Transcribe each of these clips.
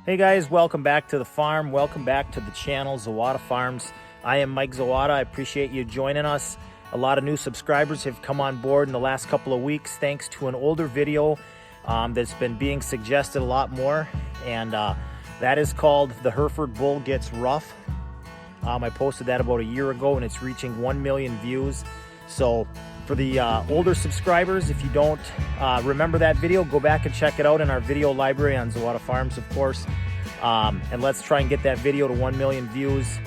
Hey guys, welcome back to the farm. Welcome back to the channel, Zawada Farms. I am Mike Zawada. I appreciate you joining us. A lot of new subscribers have come on board in the last couple of weeks thanks to an older video that's been being suggested a lot more. And that is called The Hereford Bull Gets Rough. I posted that about a year ago and it's reaching 1 million views. So for the older subscribers, if you don't remember that video, go back and check it out in our video library on Zawada Farms, of course. And let's try and get that video to 1 million views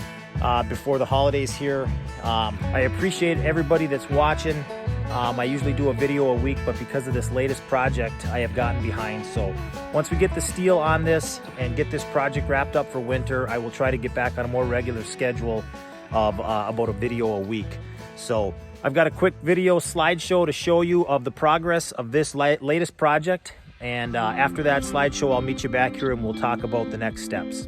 before the holidays here. I appreciate everybody that's watching. I usually do a video a week, but because of this latest project, I have gotten behind. So once we get the steel on this and get this project wrapped up for winter, I will try to get back on a more regular schedule of about a video a week. So I've got a quick video slideshow to show you of the progress of this latest project. And after that slideshow, I'll meet you back here and we'll talk about the next steps.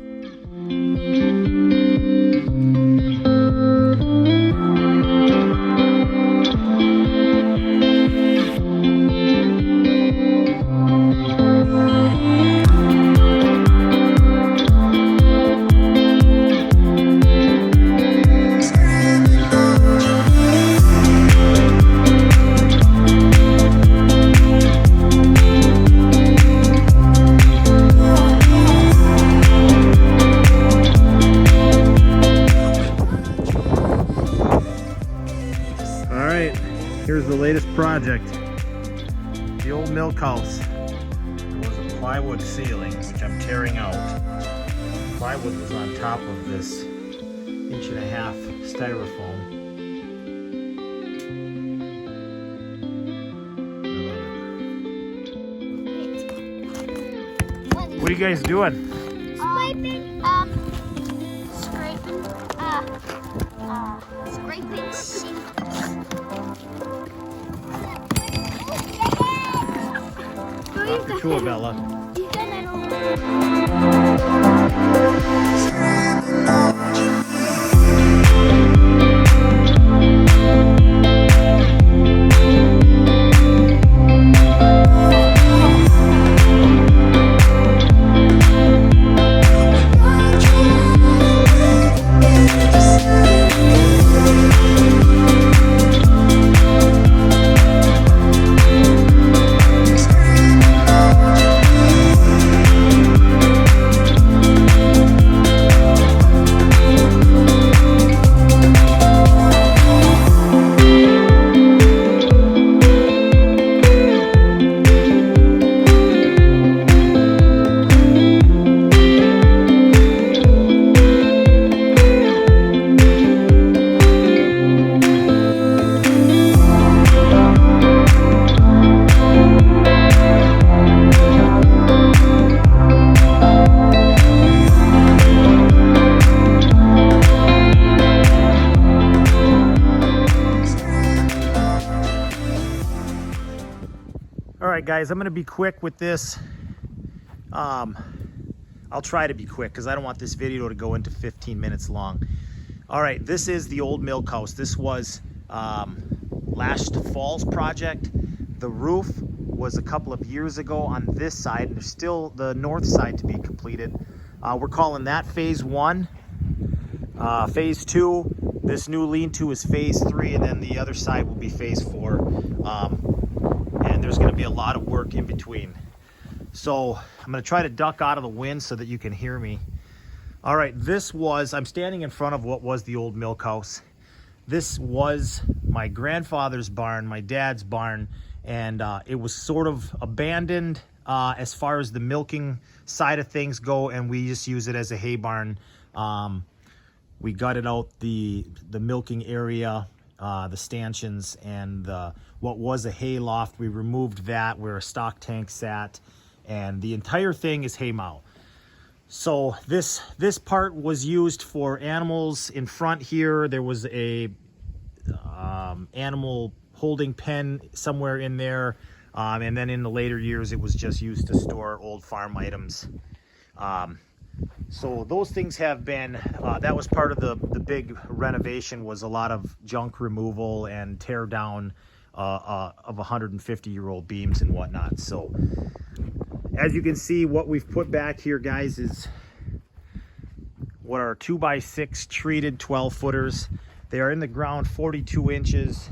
Here's the latest project. The old milk house. There was a plywood ceiling, which I'm tearing out. The plywood was on top of this 1.5-inch styrofoam. What are you guys doing? Scraping sheep. Off the tool, Bella. Alright guys, I'm going to be quick with this. I'll try to be quick because I don't want this video to go into 15 minutes long. Alright, this is the old milk house. This was last fall's project. The roof was a couple of years ago on this side, and there's still the north side to be completed. We're calling that phase 1. Phase 2, this new lean-to is phase 3, and then the other side will be phase 4. And there's going to be a lot of work in between. So I'm going to try to duck out of the wind so that you can hear me. All right, I'm standing in front of what was the old milk house. This was my grandfather's barn, my dad's barn, and it was sort of abandoned as far as the milking side of things go, and we just use it as a hay barn. We gutted out the milking area, the stanchions, and what was a hay loft. We removed that where a stock tank sat, and the entire thing is hay mow. So this part was used for animals. In front here there was a animal holding pen somewhere in there, and then in the later years it was just used to store old farm items. So those things have been, that was part of the big renovation, was a lot of junk removal and tear down of 150-year-old beams and whatnot. So As you can see, what we've put back here, guys, is what are 2x6 treated 12 footers. They are in the ground 42 inches,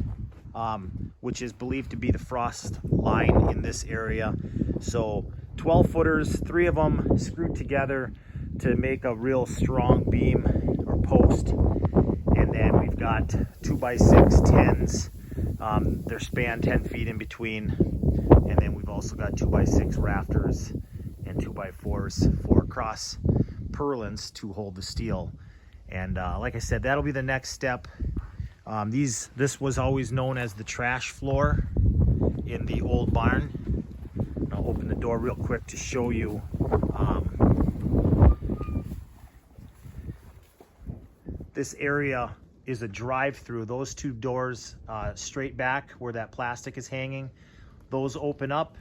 which is believed to be the frost line in this area. So 12 footers, 3 of them screwed together to make a real strong beam or post. And then we've got 2x6 10s. They're spanned 10 feet in between. And then we've also got 2x6 rafters and 2x4s for cross purlins to hold the steel. And like I said, that'll be the next step. This was always known as the trash floor in the old barn. I'll open the door real quick to show you. This area is a drive-through. Those 2 doors straight back where that plastic is hanging, those open up,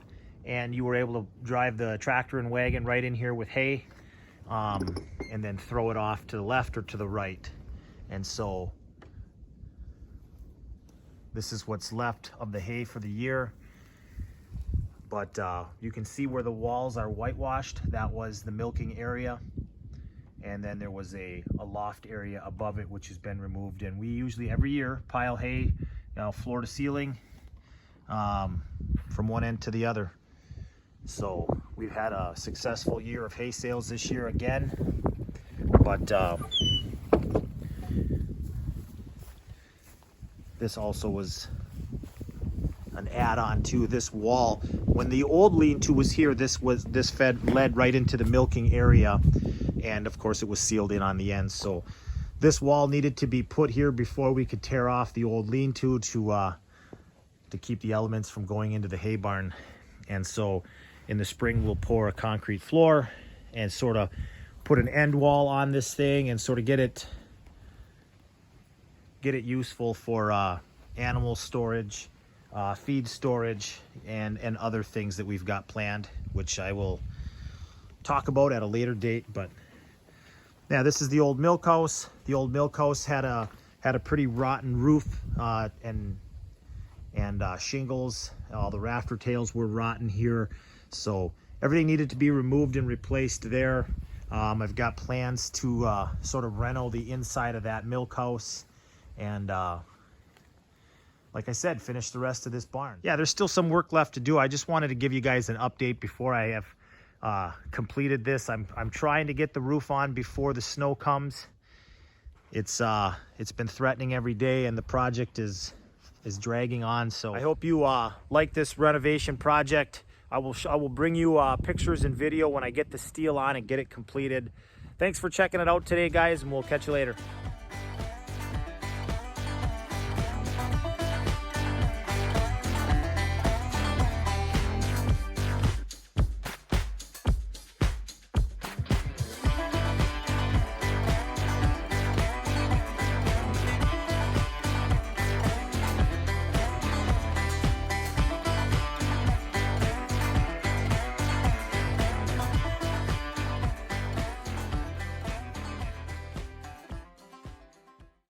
and you were able to drive the tractor and wagon right in here with hay, and then throw it off to the left or to the right. And so this is what's left of the hay for the year. But you can see where the walls are whitewashed. That was the milking area. And then there was a loft area above it, which has been removed. And we usually every year pile hay, floor to ceiling, from one end to the other. So we've had a successful year of hay sales this year again. But this also was an add-on to this wall. When the old lean-to was here, this led right into the milking area, and of course it was sealed in on the end. So this wall needed to be put here before we could tear off the old lean-to to keep the elements from going into the hay barn. And so in the spring we'll pour a concrete floor and sort of put an end wall on this thing and sort of get it useful for animal storage, feed storage, and other things that we've got planned, which I will talk about at a later date. But yeah, this is the old milk house. The old milk house had a pretty rotten roof and shingles. All the rafter tails were rotten here, so everything needed to be removed and replaced there. I've got plans to sort of reno the inside of that milk house, and like I said, finish the rest of this barn. Yeah, there's still some work left to do. I just wanted to give you guys an update before I have completed this. I'm trying to get the roof on before the snow comes. It's been threatening every day, and the project is dragging on. So I hope you like this renovation project. I will bring you pictures and video when I get the steel on and get it completed. Thanks for checking it out today, guys, and we'll catch you later.